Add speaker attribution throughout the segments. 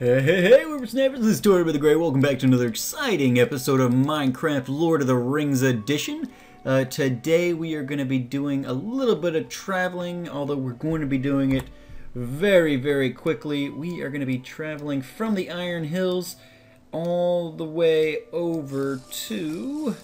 Speaker 1: Hey, whippersnappers, this is Tortoise the Grey. Welcome back to another exciting episode of Minecraft Lord of the Rings Edition. Today we are going to be doing a little bit of traveling, although we're going to be doing it very, very quickly. We are going to be traveling from the Iron Hills all the way over to,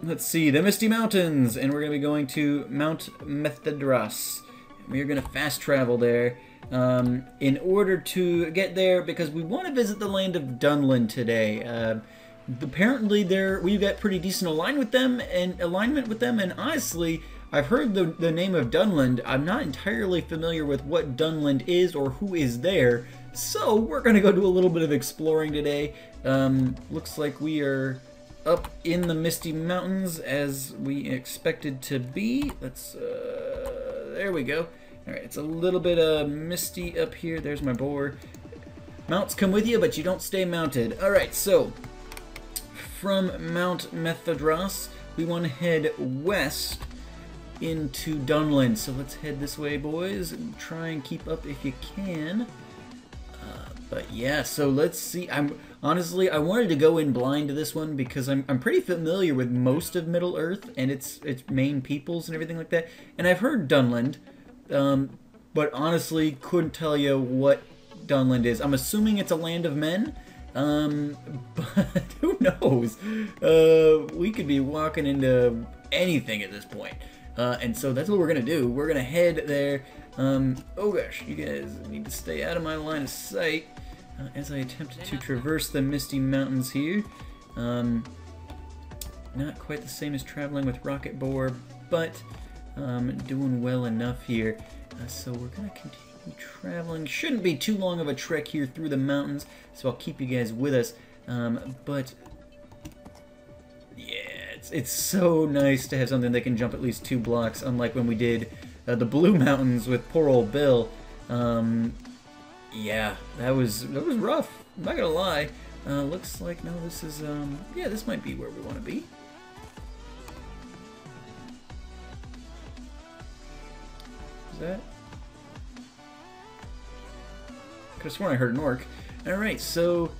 Speaker 1: let's see, the Misty Mountains, and we're going to be going to Mount Mithridras. We are going to fast travel there. In order to get there, because we want to visit the land of Dunland today. Apparently we've got pretty decent alignment with them, and honestly, I've heard the name of Dunland. I'm not entirely familiar with what Dunland is or who is there, so we're going to go do a little bit of exploring today. Looks like we are up in the Misty Mountains as we expected to be. Let's, there we go. Alright, it's a little bit misty up here. There's my boar. Mounts come with you, but you don't stay mounted. Alright, so from Mount Mithridras, we want to head west into Dunland. So let's head this way, boys, and try and keep up if you can. But yeah, so let's see. Honestly, I wanted to go in blind to this one because I'm pretty familiar with most of Middle Earth and its main peoples and everything like that. And I've heard Dunland. But honestly, couldn't tell you what Dunland is. I'm assuming it's a land of men, but who knows? We could be walking into anything at this point. And so that's what we're gonna do. We're gonna head there. Oh gosh, you guys need to stay out of my line of sight as I attempt to traverse the Misty Mountains here. Not quite the same as traveling with Rocket Boar, but doing well enough here. So we're going to continue traveling. Shouldn't be too long of a trek here through the mountains, so I'll keep you guys with us. But yeah, it's so nice to have something that can jump at least 2 blocks, unlike when we did the Blue Mountains with poor old Bill. Yeah, that was rough. I'm not gonna lie. Looks like no, this is yeah, this might be where we want to be. That? Could have sworn I heard an orc. Alright, so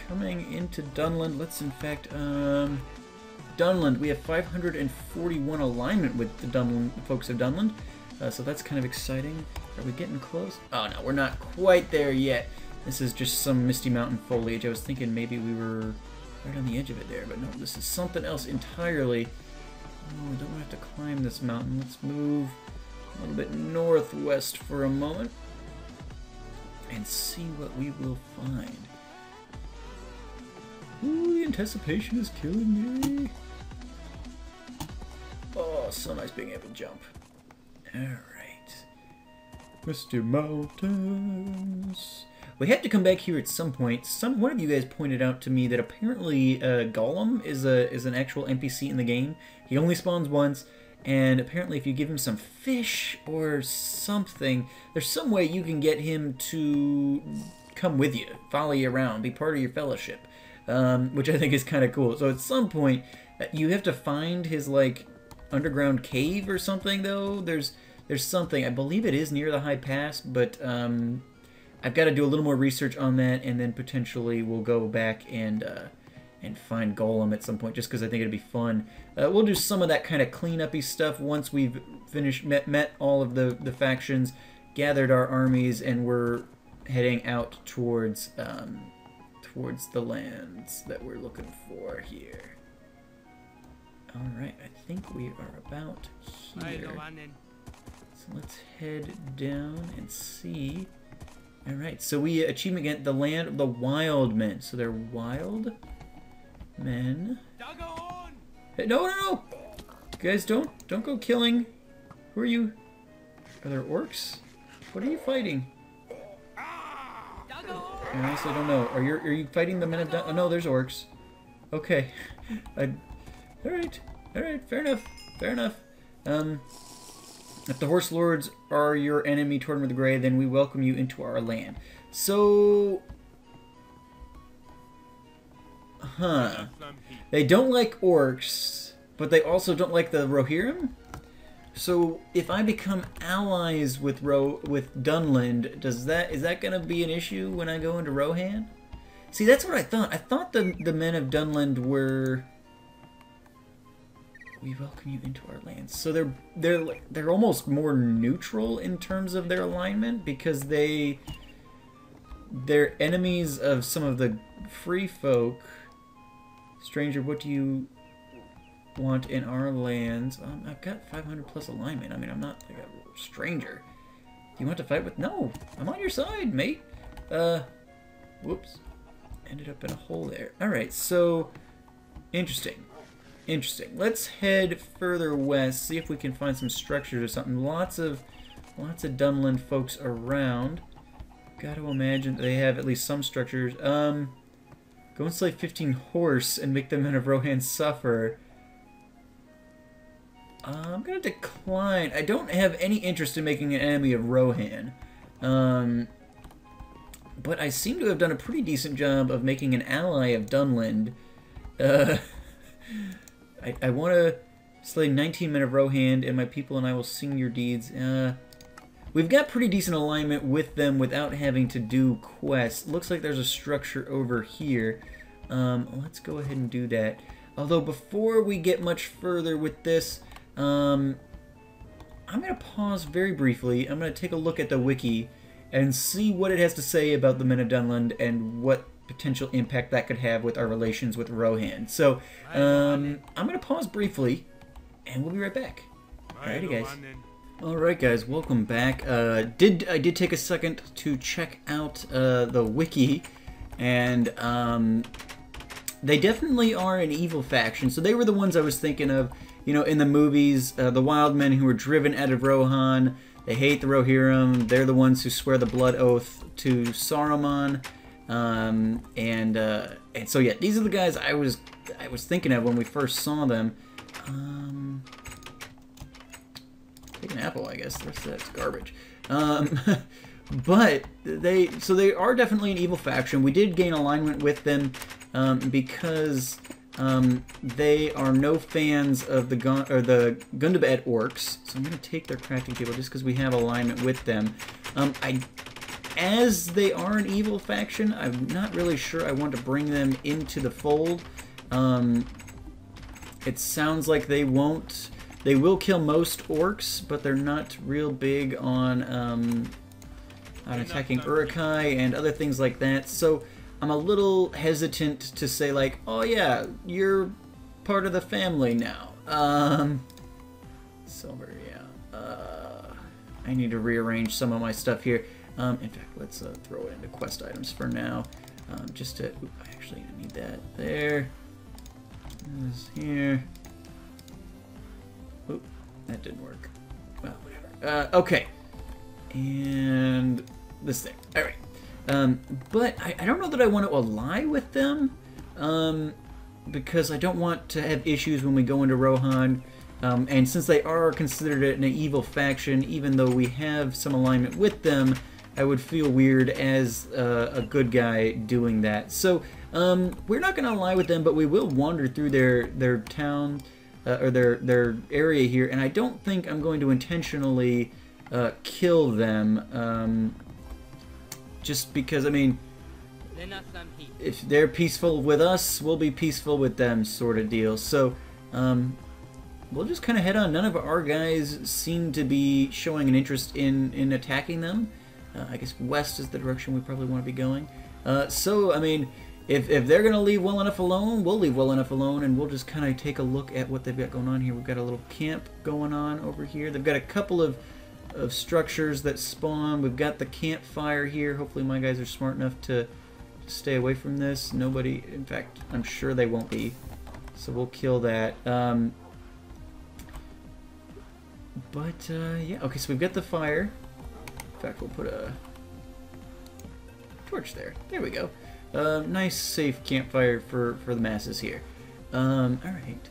Speaker 1: coming into Dunland, let's in fact, Dunland, we have 541 alignment with the folks of Dunland, so that's kind of exciting. Are we getting close? Oh no, we're not quite there yet. This is just some Misty Mountain foliage. I was thinking maybe we were right on the edge of it there, but no, this is something else entirely. Oh, don't have to climb this mountain. Let's move a little bit northwest for a moment and see what we will find. Ooh, the anticipation is killing me. Oh, so nice being able to jump. Alright. Misty Mountains. We have to come back here at some point. One of you guys pointed out to me that apparently Gollum is an actual NPC in the game. He only spawns once. And apparently if you give him some fish or something, there's some way you can get him to come with you, follow you around, be part of your fellowship, which I think is kind of cool. So at some point, you have to find his, like, underground cave or something, though. There's something. I believe it is near the High Pass, but I've got to do a little more research on that, and then potentially we'll go back and find Golem at some point, just because I think it'd be fun. We'll do some of that kind of cleanup-y stuff once we've finished, met all of the factions, gathered our armies, and we're heading out towards the lands that we're looking for here. Alright, I think we are about here. So let's head down and see. Alright, so we achievement again, the land of the wild men. So they're wild men. Hey, no! You guys, don't go killing. Who are you? Are there orcs? What are you fighting? I honestly don't know. Are you fighting the men of Dun? Oh no, there's orcs. Okay. Alright, fair enough. If the Horse Lords are your enemy, Tortoise the Grey, then we welcome you into our land. So, they don't like orcs, but they also don't like the Rohirrim? So if I become allies with Dunland, is that gonna be an issue when I go into Rohan? See, that's what I thought. I thought the men of Dunland were. We welcome you into our lands. So they're almost more neutral in terms of their alignment because they're enemies of some of the free folk. Stranger, what do you want in our lands? I've got 500 plus alignment. I mean, I'm not like a stranger. Do you want to fight with? No, I'm on your side, mate. Whoops. Ended up in a hole there. All right, so interesting. Interesting. Let's head further west, see if we can find some structures or something. Lots of Dunland folks around. Got to imagine they have at least some structures. Go and slay 15 horse and make the men of Rohan suffer. I'm gonna decline. I don't have any interest in making an enemy of Rohan. But I seem to have done a pretty decent job of making an ally of Dunland. I want to slay 19 men of Rohan, and my people and I will sing your deeds. We've got pretty decent alignment with them without having to do quests. Looks like there's a structure over here. Let's go ahead and do that. Although before we get much further with this, I'm going to pause very briefly. I'm going to take a look at the wiki and see what it has to say about the men of Dunland and what potential impact that could have with our relations with Rohan. So, I'm going to pause briefly, and we'll be right back. Alrighty, guys. Alright, guys, welcome back. I did take a second to check out the wiki, and they definitely are an evil faction. So they were the ones I was thinking of, you know, in the movies, the wild men who were driven out of Rohan. They hate the Rohirrim. They're the ones who swear the blood oath to Saruman. And so yeah, these are the guys I was thinking of when we first saw them. Take an apple, I guess. That's garbage. But they are definitely an evil faction. We did gain alignment with them because they are no fans of the Gundabad orcs. So I'm going to take their crafting table just because we have alignment with them. As they are an evil faction, I'm not really sure I want to bring them into the fold. It sounds like they won't. They will kill most orcs, but they're not real big on attacking Urukai and other things like that. So I'm a little hesitant to say like, oh yeah, you're part of the family now. Silver, yeah. I need to rearrange some of my stuff here. In fact, let's throw it into quest items for now. Just to, I actually need that there. This here. Oop, that didn't work. Well, whatever. Okay. And this thing. All right. But I don't know that I want to ally with them, because I don't want to have issues when we go into Rohan. And since they are considered an evil faction, even though we have some alignment with them, I would feel weird as a good guy doing that. So we're not going to ally with them, but we will wander through their town or their area here, and I don't think I'm going to intentionally kill them. Just because, I mean, if they're peaceful with us, we'll be peaceful with them, sort of deal. So we'll just kind of head on. None of our guys seem to be showing an interest in attacking them. I guess west is the direction we probably want to be going. So, I mean, if they're going to leave well enough alone, we'll leave well enough alone, and we'll just kind of take a look at what they've got going on here. We've got a little camp going on over here. They've got a couple of structures that spawn. We've got the campfire here. Hopefully my guys are smart enough to stay away from this. Nobody, in fact, I'm sure they won't be. So we'll kill that. Yeah, okay, so we've got the fire. In fact, we'll put a torch there. There we go. Nice, safe campfire for the masses here. Alright.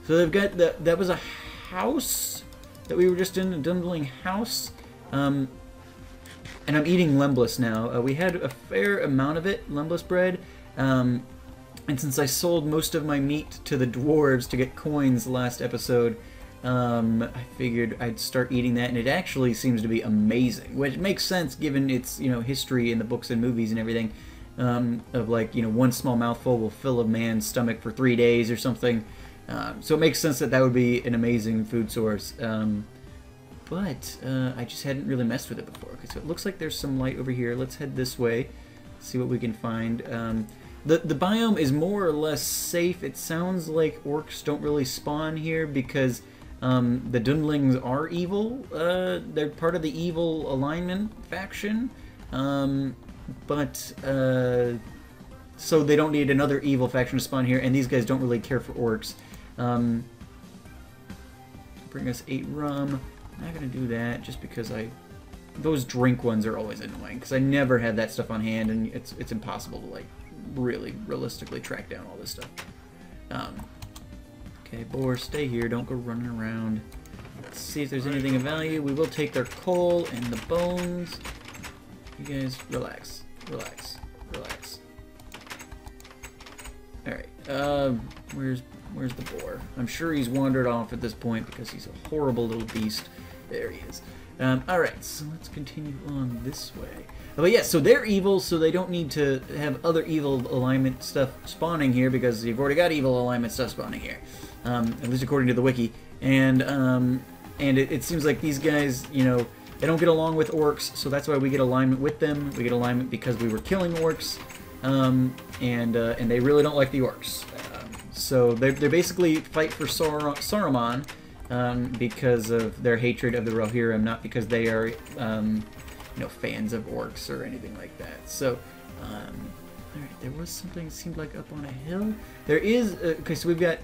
Speaker 1: So they've got, that was a house that we were just in, a Dumbling house. And I'm eating lembless now. We had a fair amount of it, lembless bread. And since I sold most of my meat to the dwarves to get coins last episode, I figured I'd start eating that, and it actually seems to be amazing, which makes sense given its, you know, history in the books and movies and everything, of like, you know, one small mouthful will fill a man's stomach for 3 days or something. So it makes sense that that would be an amazing food source. But I just hadn't really messed with it before. Okay, so it looks like there's some light over here. Let's head this way, see what we can find. The biome is more or less safe. It sounds like orcs don't really spawn here because the Dunlings are evil. They're part of the evil alignment faction. So they don't need another evil faction to spawn here, and these guys don't really care for orcs. Bring us 8 rum. I'm not going to do that just because those drink ones are always annoying because I never had that stuff on hand, and it's impossible to like really realistically track down all this stuff. Okay, boar, stay here. Don't go running around. Let's see if there's anything of value. We will take their coal and the bones. You guys, relax. Relax. Relax. Alright, where's the boar? I'm sure he's wandered off at this point because he's a horrible little beast. There he is. Alright, so let's continue on this way. But yeah, so they're evil, so they don't need to have other evil alignment stuff spawning here because you've already got evil alignment stuff spawning here. At least according to the wiki. And it seems like these guys, you know, they don't get along with orcs, so that's why we get alignment with them. We get alignment because we were killing orcs, and they really don't like the orcs. So they basically fight for Saruman because of their hatred of the Rohirrim, not because they are, you know, fans of orcs or anything like that. So, alright, there was something seemed like up on a hill. There is, okay, so we've got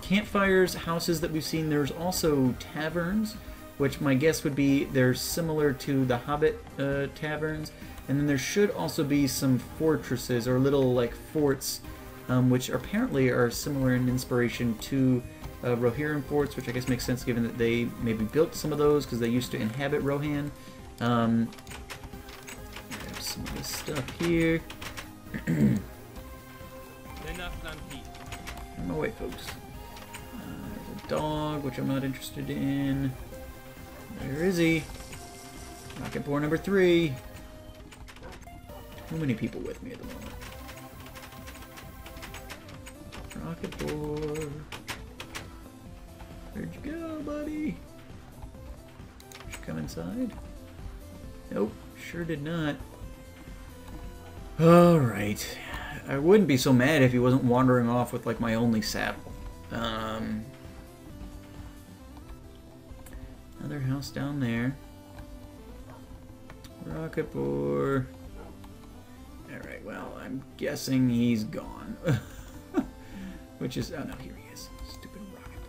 Speaker 1: campfires, houses that we've seen. There's also taverns, which my guess would be they're similar to the Hobbit taverns. And then there should also be some fortresses or little like forts, which apparently are similar in inspiration to Rohirrim forts, which I guess makes sense given that they maybe built some of those because they used to inhabit Rohan. Grab some of this stuff here. On my way, folks. There's a dog, which I'm not interested in. Where is he? Rocket boar number 3. Too many people with me at the moment. Rocket boar. Where'd you go, buddy? Did you come inside? Nope, sure did not. Alright. I wouldn't be so mad if he wasn't wandering off with like my only saddle. Another house down there. Rocket boar. Alright, well, I'm guessing he's gone. Which is, oh no, here he is. Stupid rocket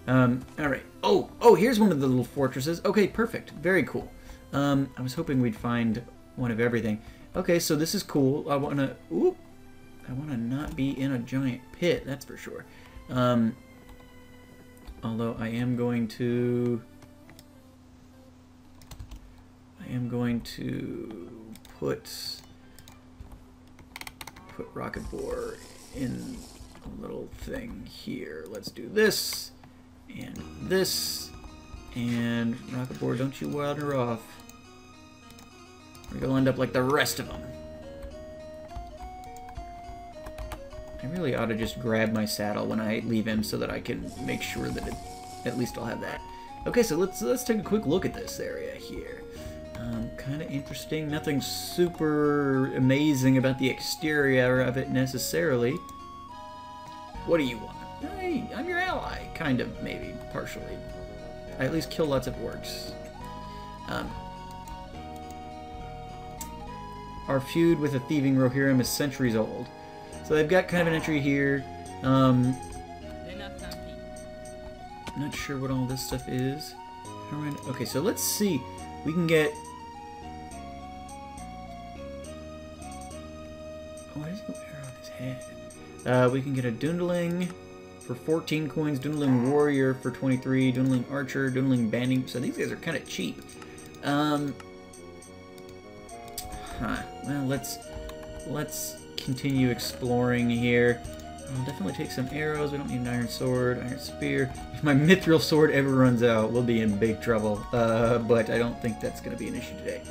Speaker 1: boar. Alright. Oh, here's one of the little fortresses. Okay, perfect. Very cool. I was hoping we'd find one of everything. Okay, so this is cool. I wanna not be in a giant pit, that's for sure. Although I am going to put rocket boar in a little thing here. Let's do this and rocket boar, don't you wander off. Or you'll end up like the rest of them. I really ought to just grab my saddle when I leave him so that I can make sure that at least I'll have that. Okay, so let's take a quick look at this area here. Kind of interesting. Nothing super amazing about the exterior of it necessarily. What do you want? Hey, I'm your ally. Kind of, maybe, partially. I at least kill lots of orcs. Our feud with the thieving Rohirrim is centuries old. So they've got kind of an entry here. I'm not sure what all this stuff is. Okay, so let's see. We can get... Oh, why is the hair on his head? We can get a Dundling for 14 coins, Dundling Warrior for 23, Dundling Archer, Dundling Banding. So these guys are kind of cheap. Well, let's continue exploring here. I'll definitely take some arrows. We don't need an iron sword, iron spear. If my mithril sword ever runs out, we'll be in big trouble. But I don't think that's going to be an issue today.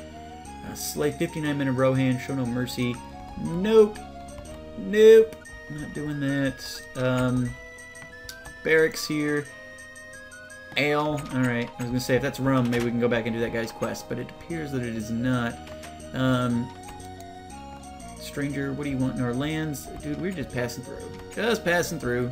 Speaker 1: Slay 59-minute Rohan, show no mercy. Nope. Nope. Not doing that. Barracks here. Ale. Alright. I was going to say, if that's rum, maybe we can go back and do that guy's quest. But it appears that it is not. Stranger, what do you want in our lands? Dude, we're just passing through. Just passing through.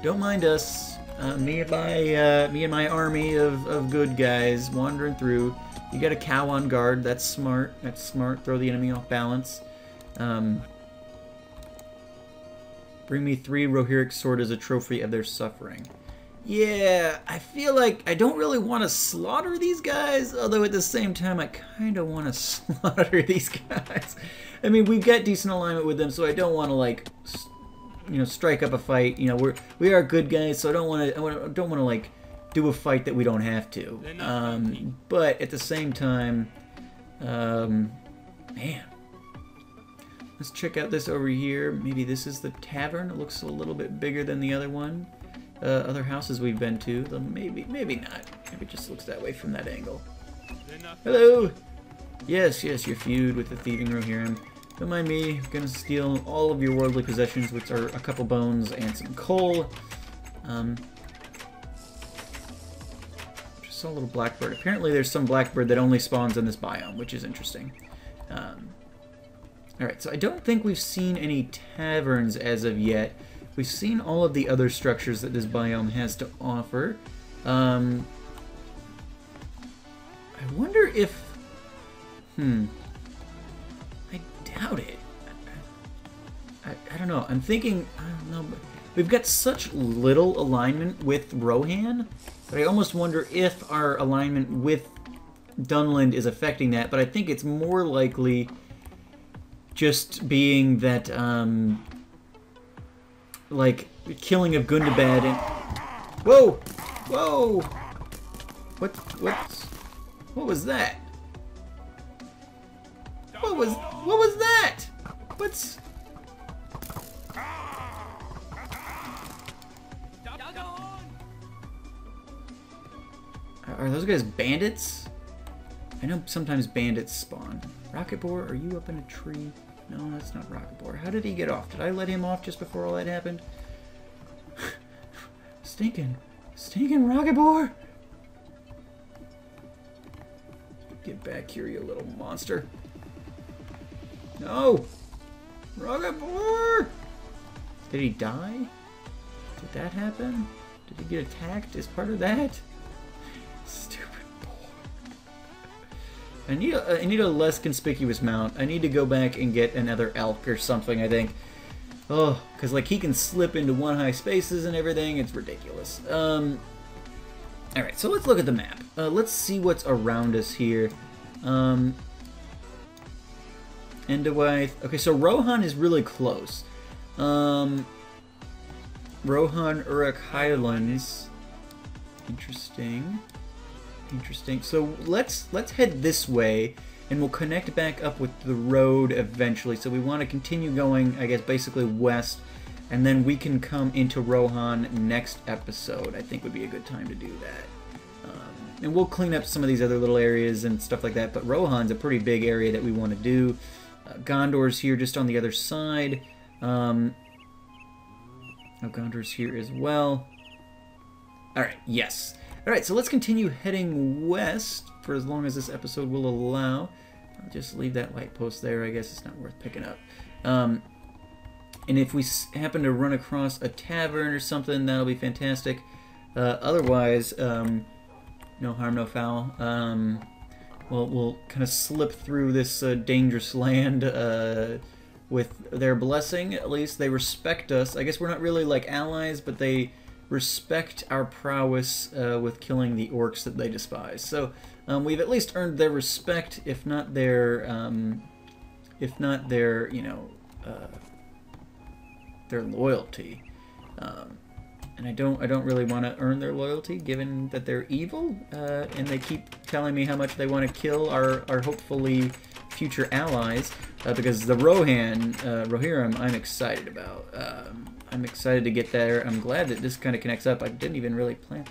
Speaker 1: Don't mind us. Me and my army of good guys wandering through. You got a cow on guard. That's smart. That's smart. Throw the enemy off balance. Bring me 3 Rohirric sword as a trophy of their suffering. Yeah, I feel like I don't really want to slaughter these guys, although at the same time I kind of want to slaughter these guys. I mean, we've got decent alignment with them, so I don't want to, like, you know, strike up a fight. You know, we are good guys, so I don't want to like do a fight that we don't have to. But at the same time, man. Let's check out this over here. Maybe this is the tavern. It looks a little bit bigger than the other one. Other houses we've been to. Though maybe not. Maybe it just looks that way from that angle. Hello! Yes, your feud with the thieving Rohirrim. Don't mind me. I'm gonna steal all of your worldly possessions, which are a couple bones and some coal. Just saw a little blackbird. Apparently there's some blackbird that only spawns in this biome, which is interesting. Alright, so I don't think we've seen any taverns as of yet. We've seen all of the other structures that this biome has to offer. I wonder if... I doubt it. I don't know. I'm thinking... I don't know. But we've got such little alignment with Rohan that I almost wonder if our alignment with Dunland is affecting that. But I think it's more likely just being that... like, killing of Gundabad and... Whoa! Whoa! What was that? What was that? What's... Are those guys bandits? I know sometimes bandits spawn. Rocket Boar, are you up in a tree? No, that's not Rocket Boar. How did he get off? Did I let him off just before all that happened? Stinking Rocket Boar! Get back here, you little monster. No! Rocket Boar! Did he die? Did that happen? Did he get attacked as part of that? Stupid boar. I need a less conspicuous mount. I need to go back and get another elk or something, I think. Oh, because like he can slip into one-high spaces and everything. It's ridiculous. Alright, so let's look at the map. Let's see what's around us here. Endowith. Okay, so Rohan is really close. Rohan Uruk Highlands. Interesting. Interesting. So let's head this way, and we'll connect back up with the road eventually. So we want to continue going, I guess, basically west, and then we can come into Rohan next episode. I think would be a good time to do that. And we'll clean up some of these other little areas and stuff like that, but Rohan's a pretty big area that we want to do. Gondor's here just on the other side. Oh, Gondor's here as well. Alright, yes. Alright, so let's continue heading west for as long as this episode will allow. I'll just leave that light post there. I guess it's not worth picking up. And if we happen to run across a tavern or something, that'll be fantastic. Otherwise, no harm, no foul. We'll kind of slip through this dangerous land with their blessing. At least they respect us. I guess we're not really like allies, but they respect our prowess with killing the orcs that they despise. So we've at least earned their respect, if not their you know, their loyalty. And I don't really want to earn their loyalty, given that they're evil, and they keep telling me how much they want to kill our hopefully future allies, because the Rohirrim, I'm excited about. I'm excited to get there. I'm glad that this kind of connects up. I didn't even really plan.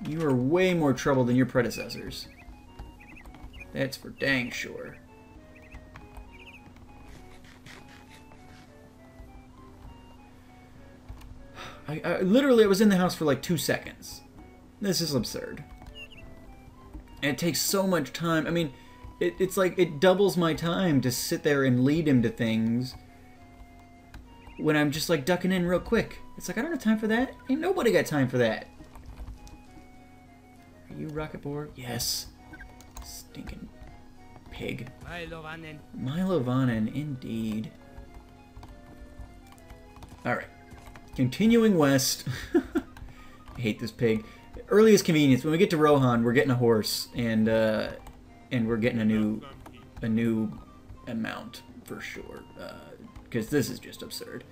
Speaker 1: You are way more trouble than your predecessors. That's for dang sure. I literally was in the house for like 2 seconds. This is absurd. And it takes so much time. I mean, it's like it doubles my time to sit there and lead him to things when I'm just like ducking in real quick. It's like, I don't have time for that. Ain't nobody got time for that. Are you rocket board? Yes. Stinking pig. Milo Vanen, indeed. Alright. Continuing west. I hate this pig. Earliest convenience. When we get to Rohan, we're getting a horse, and we're getting a new amount for sure. Because this is just absurd.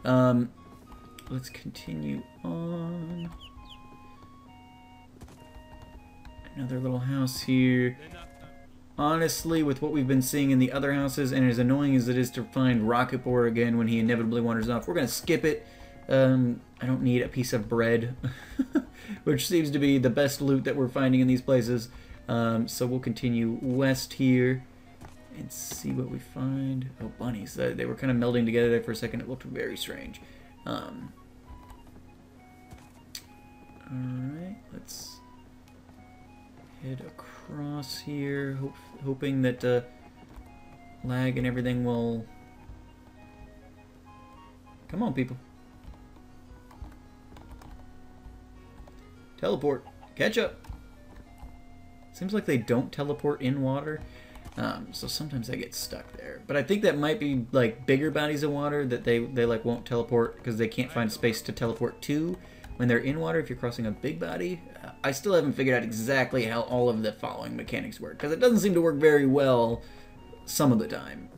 Speaker 1: Let's continue on. Another little house here. Honestly, with what we've been seeing in the other houses, and as annoying as it is to find Rocket Boar again when he inevitably wanders off, we're going to skip it. I don't need a piece of bread, which seems to be the best loot that we're finding in these places. So we'll continue west here and see what we find. Oh, bunnies. They were kind of melding together there for a second. It looked very strange. Alright, let's head across here, hoping that lag and everything will... Come on, people. Teleport. Catch up. Seems like they don't teleport in water, so sometimes I get stuck there. But I think that might be like bigger bodies of water that they like won't teleport because they can't find space to teleport to when they're in water if you're crossing a big body. I still haven't figured out exactly how all of the following mechanics work because it doesn't seem to work very well some of the time.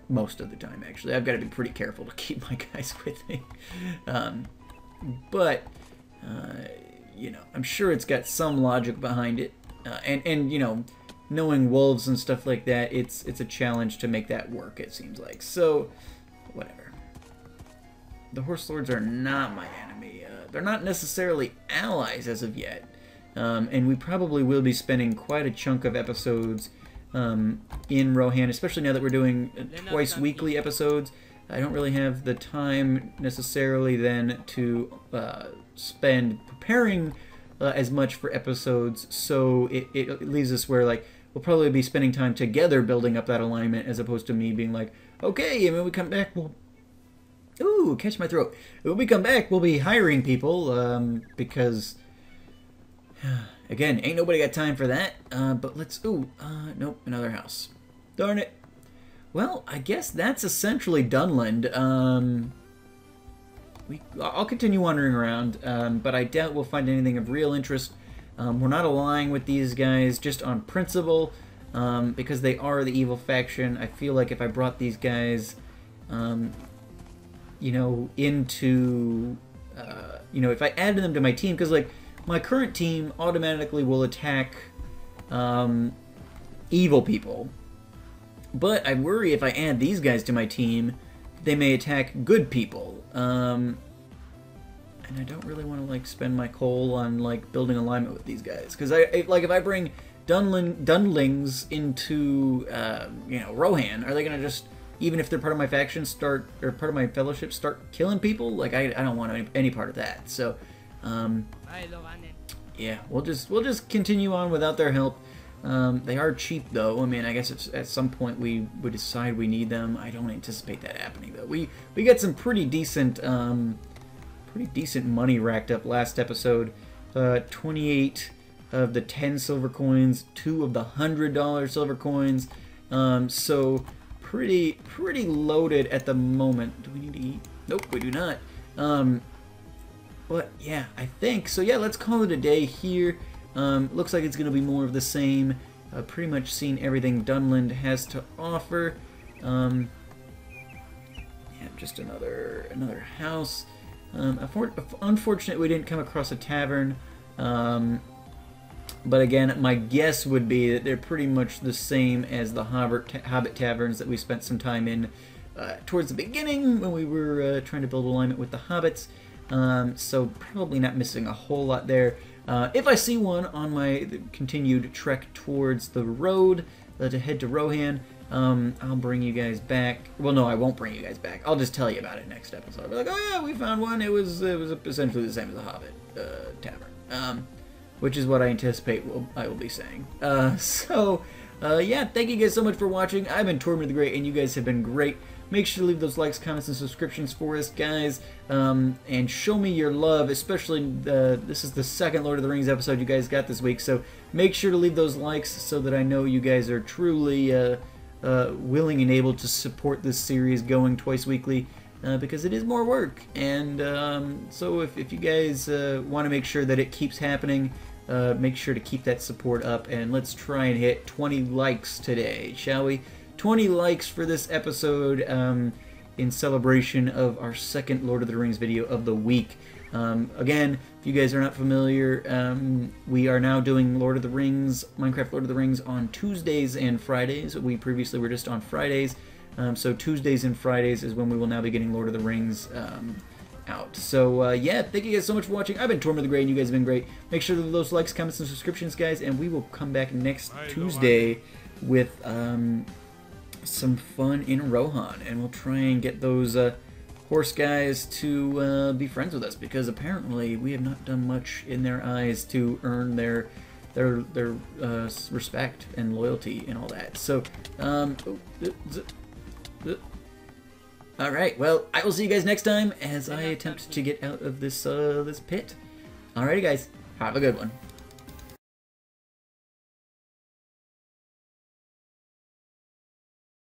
Speaker 1: Most of the time, actually. I've got to be pretty careful to keep my guys with me. But... you know, I'm sure it's got some logic behind it, and you know, knowing wolves and stuff like that, it's a challenge to make that work. It seems like so. Whatever. The horse lords are not my enemy. They're not necessarily allies as of yet, and we probably will be spending quite a chunk of episodes in Rohan, especially now that we're doing twice weekly episodes. I don't really have the time necessarily then to spend preparing as much for episodes, so it leaves us where like we'll probably be spending time together building up that alignment as opposed to me being like, okay, and when we come back, we'll... Ooh, catch my throat. When we come back, we'll be hiring people, because... Again, ain't nobody got time for that, but let's... Ooh, nope, another house. Darn it. Well, I guess that's essentially Dunland. I'll continue wandering around, but I doubt we'll find anything of real interest. We're not allying with these guys just on principle, because they are the evil faction. I feel like if I brought these guys, you know, into, you know, if I added them to my team, because, like, my current team automatically will attack evil people. But I worry if I add these guys to my team, they may attack good people. And I don't really want to like spend my coal on like building alignment with these guys, because if I bring Dunlings into you know, Rohan, are they gonna just, even if they're part of my faction, start, or part of my fellowship, start killing people? Like I don't want any part of that. So yeah, we'll just continue on without their help. They are cheap, though. I mean, I guess if at some point we would decide we need them. I don't anticipate that happening, though. We got some pretty decent money racked up last episode. 28 of the 10 silver coins, 2 of the $100 silver coins. So pretty loaded at the moment. Do we need to eat? Nope, we do not. But yeah, I think so. Yeah, let's call it a day here. Looks like it's going to be more of the same. Pretty much seen everything Dunland has to offer. Yeah, just another house. Unfortunate we didn't come across a tavern. But again, my guess would be that they're pretty much the same as the Hobbit taverns that we spent some time in towards the beginning when we were trying to build alignment with the Hobbits. So probably not missing a whole lot there. If I see one on my continued trek towards the road to head to Rohan, I'll bring you guys back. Well, no, I won't bring you guys back. I'll just tell you about it next episode. I'll be like, oh yeah, we found one. It was essentially the same as the Hobbit tavern. Which is what I anticipate I will be saying. Yeah, thank you guys so much for watching. I've been Torben the Great, and you guys have been great. Make sure to leave those likes, comments, and subscriptions for us, guys. And show me your love, especially this is the second Lord of the Rings episode you guys got this week. So make sure to leave those likes so that I know you guys are truly willing and able to support this series going twice weekly. Because it is more work. And so if you guys want to make sure that it keeps happening, make sure to keep that support up, and let's try and hit 20 likes today, shall we? 20 likes for this episode in celebration of our second Lord of the Rings video of the week. Again, if you guys are not familiar, we are now doing Minecraft Lord of the Rings on Tuesdays and Fridays. We previously were just on Fridays. So Tuesdays and Fridays is when we will now be getting Lord of the Rings out. So yeah, thank you guys so much for watching. I've been Torben the Great, and you guys have been great. Make sure to leave those likes, comments, and subscriptions, guys, and we will come back next Tuesday with some fun in Rohan, and we'll try and get those horse guys to be friends with us, because apparently we have not done much in their eyes to earn their respect and loyalty and all that. So alright, well, I will see you guys next time as I attempt to get out of this this pit. Alrighty guys, have a good one.